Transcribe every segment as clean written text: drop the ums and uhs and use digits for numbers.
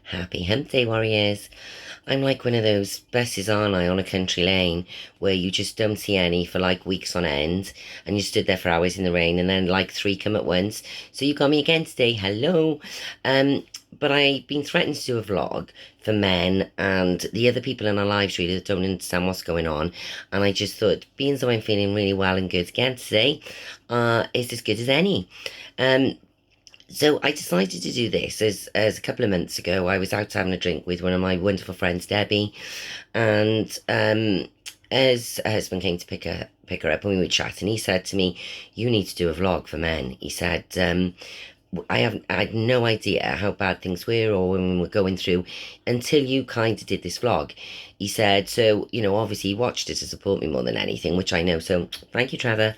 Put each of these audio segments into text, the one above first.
Happy Hump Day, warriors. I'm like one of those buses, aren't I, on a country lane where you just don't see any for like weeks on end and you stood there for hours in the rain and then like three come at once. So you got me again today. Hello. But I've been threatened to do a vlog for men and the other people in our lives really that don't understand what's going on. And I just thought, being as though I'm feeling really well and good again today, is as good as any. Um, so I decided to do this as a couple of months ago. I was out having a drink with one of my wonderful friends, Debbie, and as her husband came to pick her up and we were chatting, he said to me, "You need to do a vlog for men." He said, I had no idea how bad things were or when we were going through until you kind of did this vlog." He said, so, obviously he watched it to support me more than anything, which I know. So thank you, Trevor.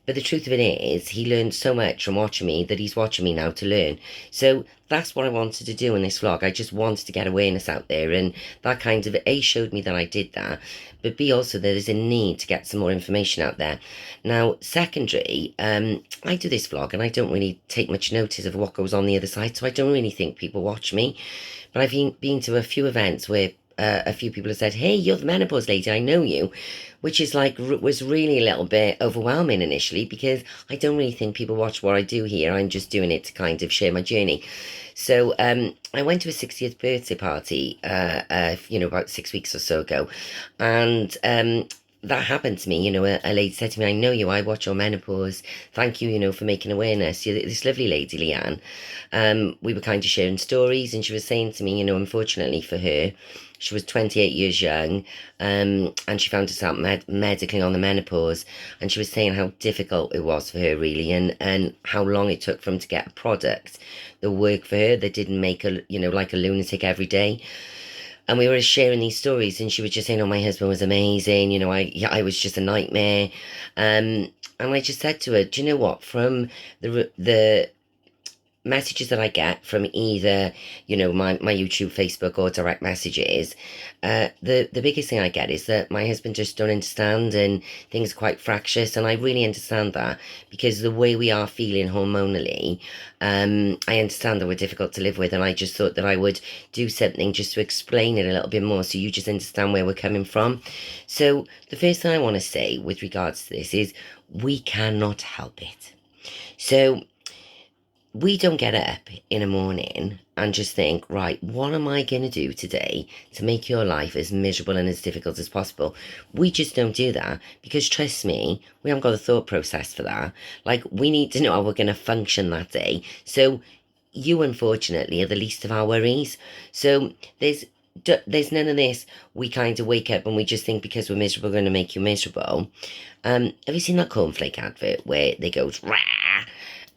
But the truth of it is, he learned so much from watching me that he's watching me now to learn. So that's what I wanted to do in this vlog. I just wanted to get awareness out there, and that kind of A showed me that I did that, but B also there is a need to get some more information out there. Now, secondary, I do this vlog and I don't really take much notice of what goes on the other side, so I don't really think people watch me. But I've been to a few events where a few people have said, "Hey, you're the menopause lady, I know you," which is like, was really a little bit overwhelming initially because I don't really think people watch what I do here. I'm just doing it to kind of share my journey. So I went to a 60th birthday party, about 6 weeks or so ago, and that happened to me. A lady said to me, "I know you, I watch your menopause. Thank you, for making awareness." This lovely lady, Leanne. We were kind of sharing stories, and she was saying to me, unfortunately for her, she was 28 years young, and she found herself medically on the menopause, and she was saying how difficult it was for her, really, and how long it took for them to get a product that worked for her, that didn't make her, like a lunatic every day. And we were sharing these stories, and she was just saying, "Oh, my husband was amazing. I was just a nightmare." And I just said to her, "Do you know what? From the messages that I get from either, my YouTube, Facebook, or direct messages, the biggest thing I get is that my husband just don't understand and things are quite fractious, and I really understand that because the way we are feeling hormonally, I understand that we're difficult to live with, and I just thought that I would do something just to explain it a little bit more so you just understand where we're coming from. So the first thing I want to say with regards to this is we cannot help it. So we don't get up in a morning and just think, right, what am I going to do today to make your life as miserable and as difficult as possible? We just don't do that because, trust me, we haven't got a thought process for that. Like, we need to know how we're going to function that day. So you, unfortunately, are the least of our worries. So there's none of this. We kind of wake up and we just think because we're miserable, we're going to make you miserable. Have you seen that cornflake advert where they go, rah?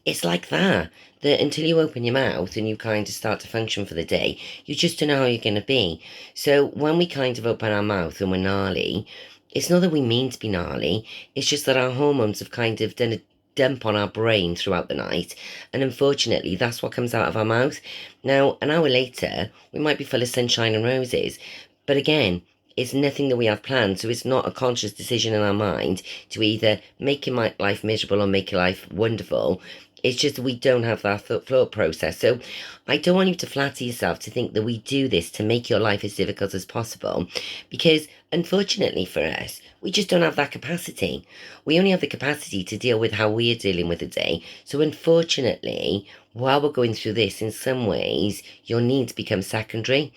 It's like that until you open your mouth and you kind of start to function for the day, you just don't know how you're going to be. So when we kind of open our mouth and we're gnarly, it's not that we mean to be gnarly, it's just that our hormones have kind of done a dump on our brain throughout the night, and unfortunately that's what comes out of our mouth. Now, an hour later, we might be full of sunshine and roses, but again, it's nothing that we have planned, so it's not a conscious decision in our mind to either make your life miserable or make your life wonderful. It's just we don't have that thought process. So I don't want you to flatter yourself to think that we do this to make your life as difficult as possible, because unfortunately for us, we just don't have that capacity. We only have the capacity to deal with how we are dealing with the day. So unfortunately, while we're going through this, in some ways, your needs become secondary.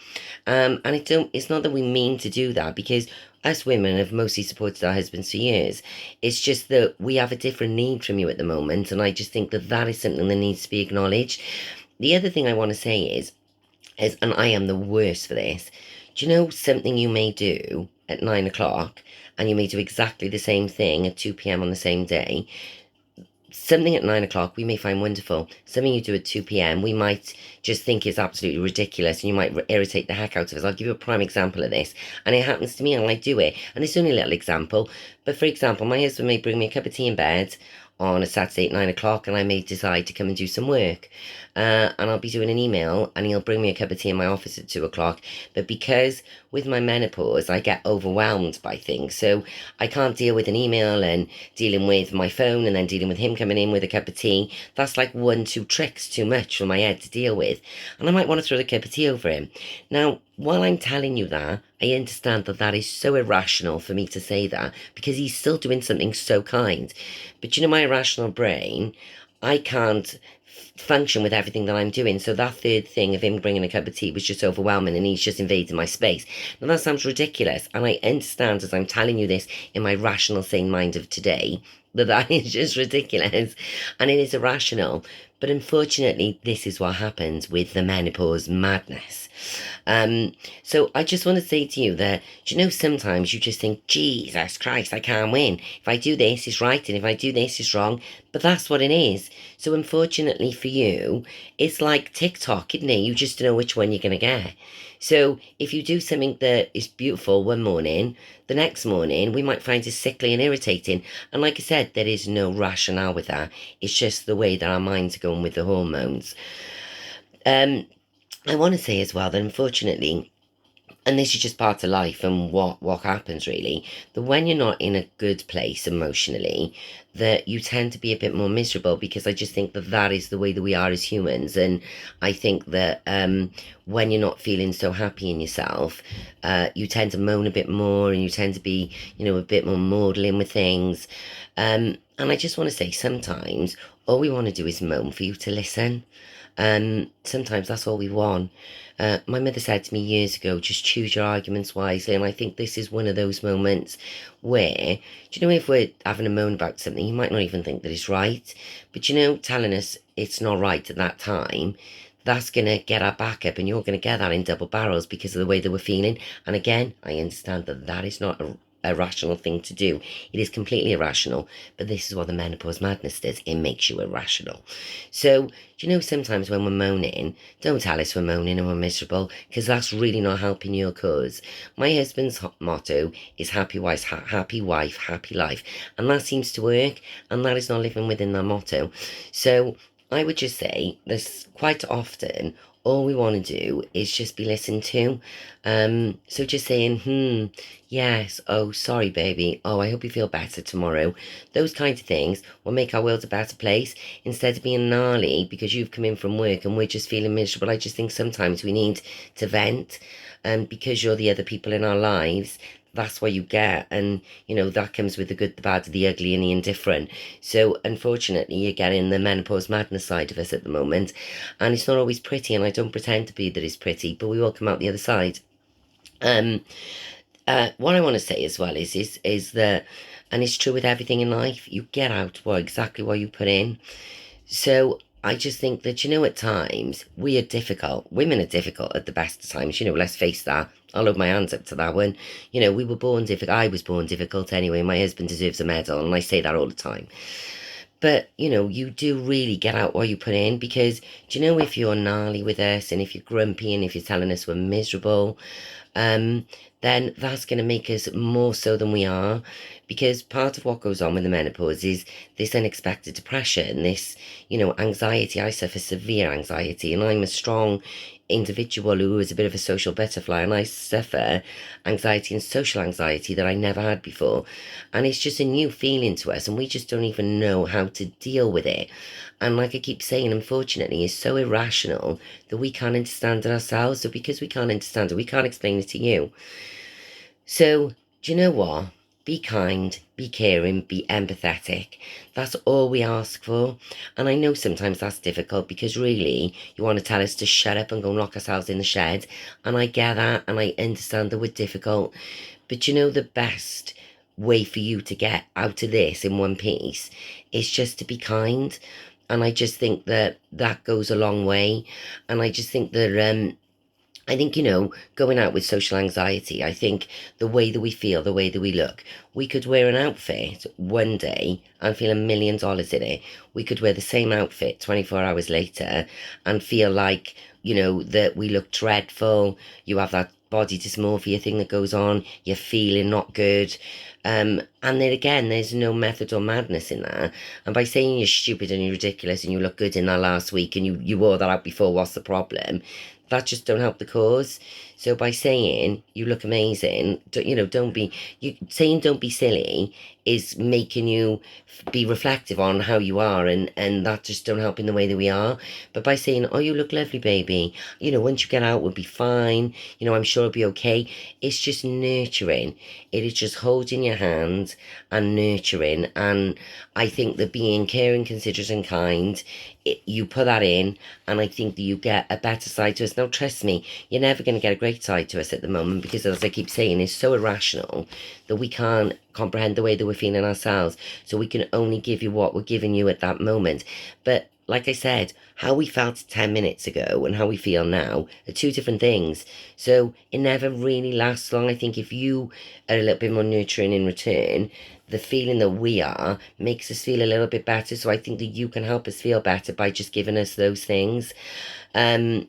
And it's not that we mean to do that, because us women have mostly supported our husbands for years. It's just that we have a different need from you at the moment, and I just think that that is something that needs to be acknowledged. The other thing I want to say is, and I am the worst for this, do you know something you may do at 9 o'clock, and you may do exactly the same thing at 2 p.m. on the same day? Something at 9 o'clock we may find wonderful. Something you do at 2 p.m. we might just think is absolutely ridiculous, and you might irritate the heck out of us. I'll give you a prime example of this, and it happens to me and I do it. And it's only a little example, but for example, my husband may bring me a cup of tea in bed on a Saturday at 9 o'clock, and I may decide to come and do some work. and I'll be doing an email, and he'll bring me a cup of tea in my office at 2 o'clock. But because with my menopause, I get overwhelmed by things, so I can't deal with an email and dealing with my phone and then dealing with him coming in with a cup of tea. That's like 1, 2 tricks too much for my head to deal with, and I might want to throw the cup of tea over him. Now, while I'm telling you that, I understand that that is so irrational for me to say that because he's still doing something so kind. But my irrational brain, I can't function with everything that I'm doing. So that third thing of him bringing a cup of tea was just overwhelming, and he's just invading my space. Now that sounds ridiculous, and I understand as I'm telling you this in my rational, sane mind of today that is just ridiculous, and it is irrational. But unfortunately, this is what happens with the menopause madness. So I just want to say to you that, sometimes you just think, Jesus Christ, I can't win. If I do this, it's right, and if I do this, it's wrong. But that's what it is. So unfortunately for you, it's like TikTok, isn't it? You just don't know which one you're going to get. So if you do something that is beautiful one morning, the next morning we might find it sickly and irritating. And like I said, there is no rationale with that. It's just the way that our minds are going with the hormones. I want to say as well that unfortunately, and this is just part of life and what happens really, that when you're not in a good place emotionally, that you tend to be a bit more miserable, because I just think that that is the way that we are as humans. And I think that when you're not feeling so happy in yourself, you tend to moan a bit more, and you tend to be a bit more maudlin with things. And I just want to say, sometimes all we want to do is moan for you to listen. Sometimes that's all we want. My mother said to me years ago, just choose your arguments wisely. And I think this is one of those moments where, if we're having a moan about something, you might not even think that it's right. But, telling us it's not right at that time, that's going to get our back up, and you're going to get that in double barrels because of the way that we're feeling. And again, I understand that that is not a rational thing to do. It is completely irrational, but this is what the menopause madness does. It makes you irrational. So, sometimes when we're moaning, don't tell us we're moaning and we're miserable, because that's really not helping your cause. My husband's motto is happy wife, happy life, and that seems to work, and that is not living within that motto. So I would just say this quite often. All we want to do is just be listened to. So just saying, yes, oh, sorry, baby. Oh, I hope you feel better tomorrow. Those kinds of things will make our world a better place, instead of being gnarly because you've come in from work and we're just feeling miserable. I just think sometimes we need to vent, because you're the other people in our lives. That's what you get, and that comes with the good, the bad, the ugly, and the indifferent. So unfortunately, you're getting the menopause madness side of us at the moment, and it's not always pretty, and I don't pretend to be that it's pretty, but we will come out the other side. What I want to say as well is that, and it's true with everything in life, you get out exactly what you put in. So I just think that, at times we are difficult. Women are difficult at the best of times, let's face that. I'll hold my hands up to that one. We were born difficult. I was born difficult anyway. My husband deserves a medal, and I say that all the time. But, you do really get out what you put in, because, if you're gnarly with us, and if you're grumpy, and if you're telling us we're miserable, then that's going to make us more so than we are. Because part of what goes on with the menopause is this unexpected depression, this, anxiety. I suffer severe anxiety, and I'm a strong individual who is a bit of a social butterfly, and I suffer anxiety and social anxiety that I never had before. And it's just a new feeling to us, and we just don't even know how to deal with it. And like I keep saying, unfortunately, it's so irrational that we can't understand it ourselves. So because we can't understand it, we can't explain it to you. So, do you know what? Be kind, be caring, be empathetic. That's all we ask for. And I know sometimes that's difficult, because really you want to tell us to shut up and go lock ourselves in the shed. And I get that, and I understand that we're difficult. But the best way for you to get out of this in one piece is just to be kind. And I just think that that goes a long way. And I just think that I think, going out with social anxiety, I think the way that we feel, the way that we look, we could wear an outfit one day and feel $1,000,000 in it. We could wear the same outfit 24 hours later and feel like, that we look dreadful. You have that body dysmorphia thing that goes on. You're feeling not good. And then again, there's no method or madness in that. And by saying you're stupid and you're ridiculous and you look good in that last week and you wore that out before, what's the problem? That just don't help the cause. So by saying you look amazing, don't be you saying don't be silly is making you be reflective on how you are, and that just don't help in the way that we are. But by saying, oh, you look lovely, baby, once you get out, we'll be fine. I'm sure it'll be okay. It's just nurturing. It is just holding your hand and nurturing. And I think that being caring, considerate, and kind, you put that in, and I think that you get a better side to us. Now, trust me, you're never going to get a great side to us at the moment because, as I keep saying, it's so irrational that we can't comprehend the way that we're feeling ourselves. So we can only give you what we're giving you at that moment. But like I said, how we felt 10 minutes ago and how we feel now are two different things. So it never really lasts long. I think if you are a little bit more nurturing in return, the feeling that we are makes us feel a little bit better. So I think that you can help us feel better by just giving us those things. Um,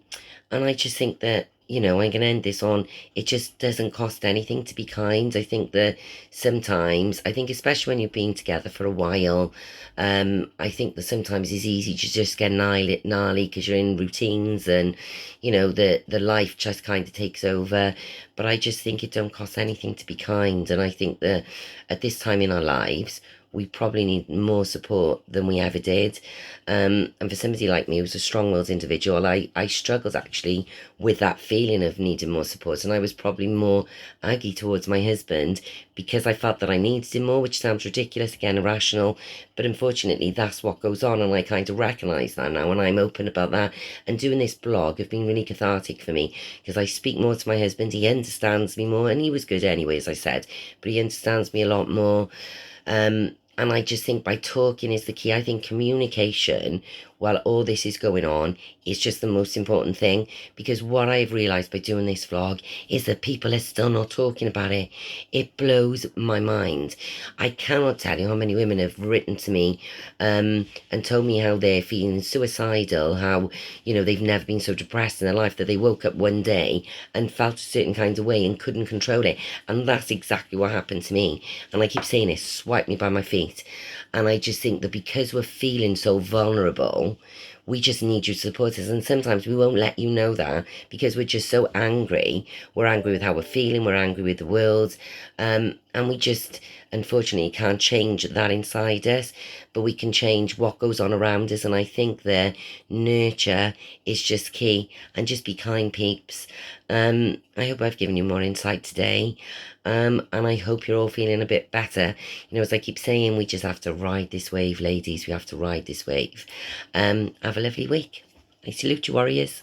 and I just think that, I'm going to end this on, it just doesn't cost anything to be kind. I think that sometimes, I think especially when you've been together for a while, I think that sometimes it's easy to just get gnarly because you're in routines and, the life just kind of takes over. But I just think it don't cost anything to be kind. And I think that at this time in our lives, we probably need more support than we ever did. And for somebody like me who's a strong-willed individual, I struggled actually with that feeling of needing more support. And I was probably more aggy towards my husband because I felt that I needed him more, which sounds ridiculous, again, irrational. But unfortunately, that's what goes on. And I kind of recognise that now. And I'm open about that. And doing this blog have been really cathartic for me because I speak more to my husband. He understands me more. And he was good anyway, as I said. But he understands me a lot more. And I just think by talking is the key. I think communication, while all this is going on, is just the most important thing. Because what I've realised by doing this vlog is that people are still not talking about it. It blows my mind. I cannot tell you how many women have written to me and told me how they're feeling suicidal, how, they've never been so depressed in their life that they woke up one day and felt a certain kind of way and couldn't control it. And that's exactly what happened to me. And I keep saying it, swipe me by my feet. And I just think that because we're feeling so vulnerable, we just need you to support us. And sometimes we won't let you know that because we're just so angry. We're angry with how we're feeling. We're angry with the world. And we just, unfortunately, can't change that inside us. But we can change what goes on around us. And I think the nurture is just key. And just be kind, peeps. I hope I've given you more insight today. And I hope you're all feeling a bit better. As I keep saying, we just have to ride this wave, ladies. We have to ride this wave. Have a lovely week. I salute you, warriors.